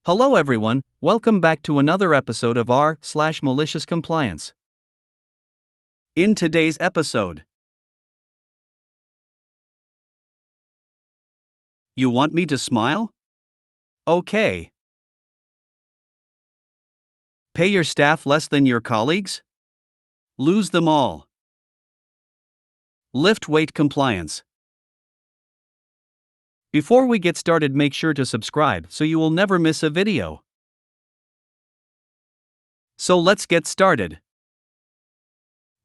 Hello everyone, welcome back to another episode of r/Malicious Compliance. In today's episode, you want me to smile? Okay. Pay your staff less than your colleagues? Lose them all. Lift weight compliance. Before we get started, make sure to subscribe so you will never miss a video. So let's get started.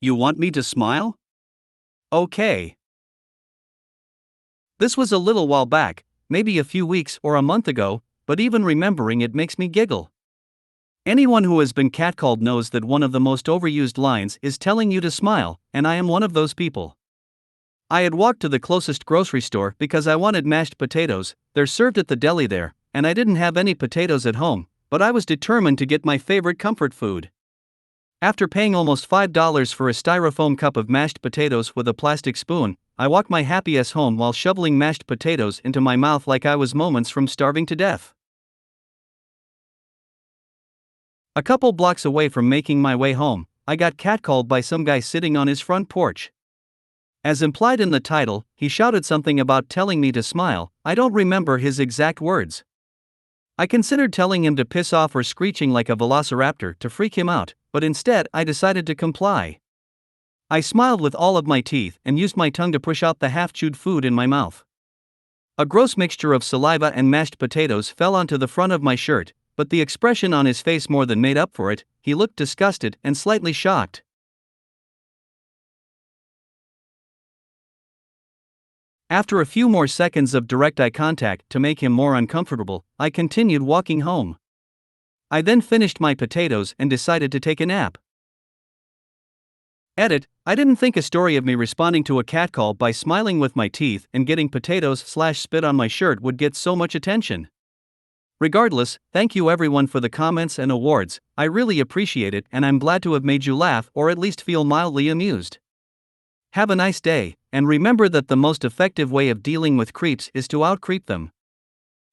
You want me to smile? Okay. This was a little while back, maybe a few weeks or a month ago, but even remembering it makes me giggle. Anyone who has been catcalled knows that one of the most overused lines is telling you to smile, and I am one of those people. I had walked to the closest grocery store because I wanted mashed potatoes. They're served at the deli there, and I didn't have any potatoes at home, but I was determined to get my favorite comfort food. After paying almost $5 for a styrofoam cup of mashed potatoes with a plastic spoon, I walked my happy ass home while shoveling mashed potatoes into my mouth like I was moments from starving to death. A couple blocks away from making my way home, I got catcalled by some guy sitting on his front porch. As implied in the title, he shouted something about telling me to smile. I don't remember his exact words. I considered telling him to piss off or screeching like a velociraptor to freak him out, but instead I decided to comply. I smiled with all of my teeth and used my tongue to push out the half-chewed food in my mouth. A gross mixture of saliva and mashed potatoes fell onto the front of my shirt, but the expression on his face more than made up for it. He looked disgusted and slightly shocked. After a few more seconds of direct eye contact to make him more uncomfortable, I continued walking home. I then finished my potatoes and decided to take a nap. Edit: I didn't think a story of me responding to a catcall by smiling with my teeth and getting potatoes/spit on my shirt would get so much attention. Regardless, thank you everyone for the comments and awards. I really appreciate it, and I'm glad to have made you laugh or at least feel mildly amused. Have a nice day, and remember that the most effective way of dealing with creeps is to out-creep them.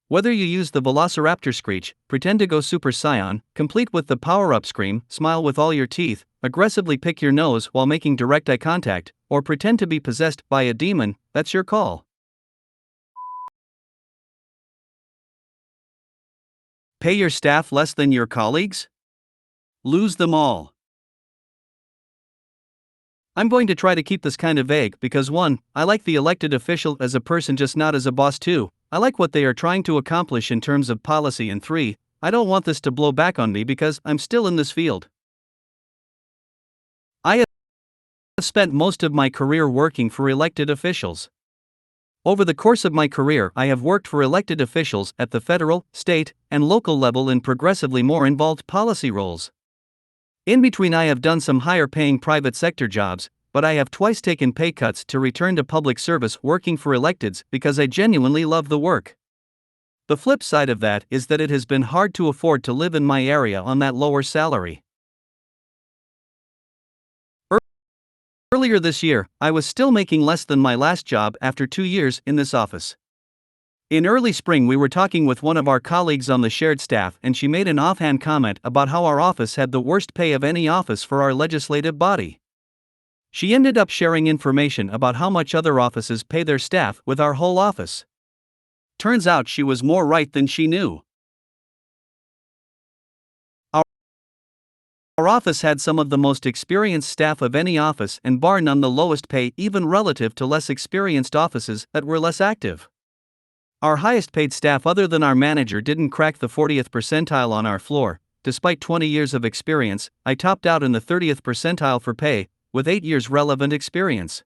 Whether you use the velociraptor screech, pretend to go Super Saiyan, complete with the power-up scream, smile with all your teeth, aggressively pick your nose while making direct eye contact, or pretend to be possessed by a demon, that's your call. Pay your staff less than your colleagues? Lose them all. I'm going to try to keep this kind of vague because 1. I like the elected official as a person, just not as a boss. 2. I like what they are trying to accomplish in terms of policy, and 3. I don't want this to blow back on me because I'm still in this field. I have spent most of my career working for elected officials. Over the course of my career, I have worked for elected officials at the federal, state, and local level in progressively more involved policy roles. In between, I have done some higher paying private sector jobs, but I have twice taken pay cuts to return to public service working for electeds because I genuinely love the work. The flip side of that is that it has been hard to afford to live in my area on that lower salary. Earlier this year, I was still making less than my last job after 2 years in this office. In early spring, we were talking with one of our colleagues on the shared staff, and she made an offhand comment about how our office had the worst pay of any office for our legislative body. She ended up sharing information about how much other offices pay their staff with our whole office. Turns out she was more right than she knew. Our office had some of the most experienced staff of any office, and bar none the lowest pay, even relative to less experienced offices that were less active. Our highest paid staff other than our manager didn't crack the 40th percentile on our floor. Despite 20 years of experience, I topped out in the 30th percentile for pay, with 8 years relevant experience.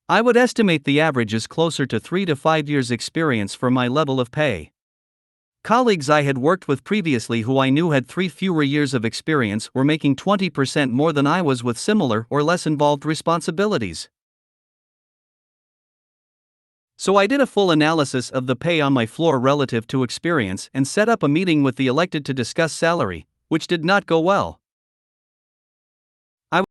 I would estimate the average is closer to 3 to 5 years experience for my level of pay. Colleagues I had worked with previously who I knew had 3 fewer years of experience were making 20% more than I was with similar or less involved responsibilities. So I did a full analysis of the pay on my floor relative to experience and set up a meeting with the elected to discuss salary, which did not go well. I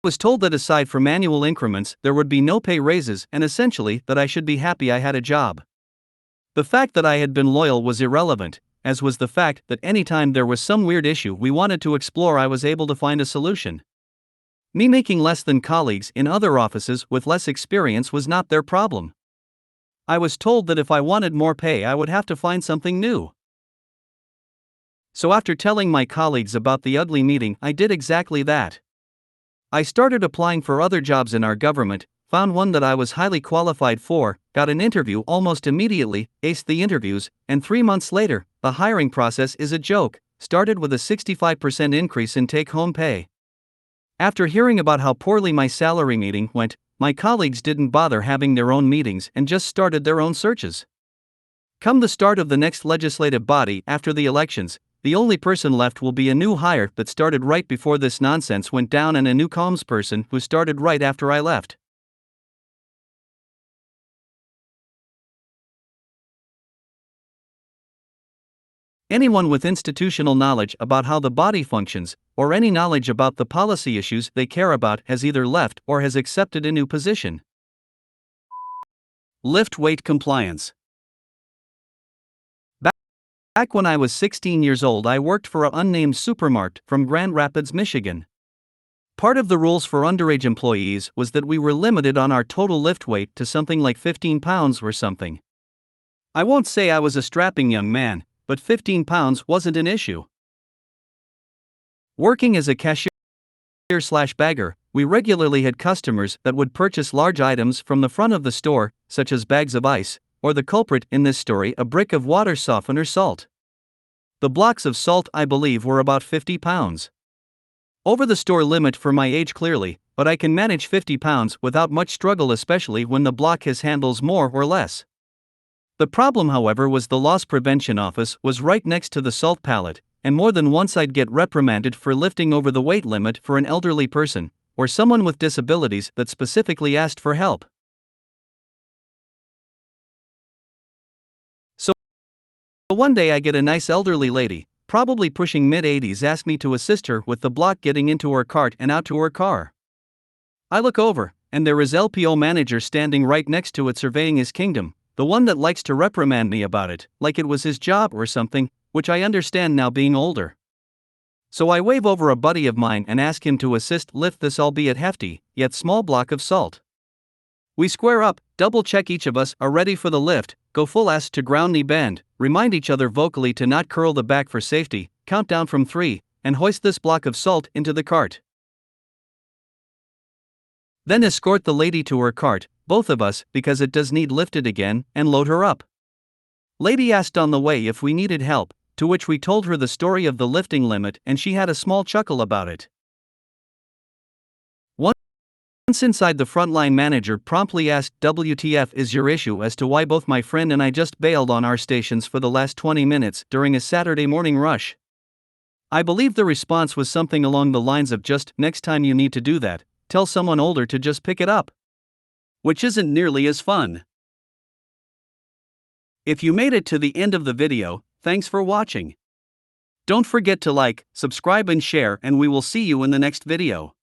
was told that aside from annual increments, there would be no pay raises, and essentially that I should be happy I had a job. The fact that I had been loyal was irrelevant. as was the fact that anytime there was some weird issue we wanted to explore, I was able to find a solution. Me making less than colleagues in other offices with less experience was not their problem. I was told that if I wanted more pay, I would have to find something new. So after telling my colleagues about the ugly meeting, I did exactly that. I started applying for other jobs in our government, found one that I was highly qualified for, got an interview almost immediately, aced the interviews, and 3 months later, the hiring process is a joke, started with a 65% increase in take-home pay. After hearing about how poorly my salary meeting went, my colleagues didn't bother having their own meetings and just started their own searches. Come the start of the next legislative body after the elections, the only person left will be a new hire that started right before this nonsense went down and a new comms person who started right after I left. Anyone with institutional knowledge about how the body functions, or any knowledge about the policy issues they care about, has either left or has accepted a new position. Lift weight compliance. Back when I was 16 years old, I worked for an unnamed supermarket from Grand Rapids, Michigan. Part of the rules for underage employees was that we were limited on our total lift weight to something like 15 pounds or something. I won't say I was a strapping young man, but 15 pounds wasn't an issue. Working as a cashier/bagger, we regularly had customers that would purchase large items from the front of the store, such as bags of ice, or the culprit in this story, a brick of water softener salt. The blocks of salt, I believe, were about 50 pounds. Over the store limit for my age clearly, but I can manage 50 pounds without much struggle, especially when the block has handles more or less. The problem, however, was the loss prevention office was right next to the salt pallet, and more than once I'd get reprimanded for lifting over the weight limit for an elderly person, or someone with disabilities that specifically asked for help. So one day I get a nice elderly lady, probably pushing mid-80s, ask me to assist her with the block getting into her cart and out to her car. I look over, and there is LPO manager standing right next to it surveying his kingdom, the one that likes to reprimand me about it, like it was his job or something, which I understand now being older. So I wave over a buddy of mine and ask him to assist lift this albeit hefty, yet small block of salt. We square up, double check each of us are ready for the lift, go full ass to ground, knee bend, remind each other vocally to not curl the back for safety, count down from 3, and hoist this block of salt into the cart. Then escort the lady to her cart, both of us, because it does need lifted again, and load her up. Lady asked on the way if we needed help, to which we told her the story of the lifting limit, and she had a small chuckle about it. Once inside, the frontline manager promptly asked, "WTF is your issue?" as to why both my friend and I just bailed on our stations for the last 20 minutes during a Saturday morning rush. I believe the response was something along the lines of, "Just next time you need to do that, tell someone older to just pick it up." Which isn't nearly as fun. If you made it to the end of the video, thanks for watching. Don't forget to like, subscribe and share, and we will see you in the next video.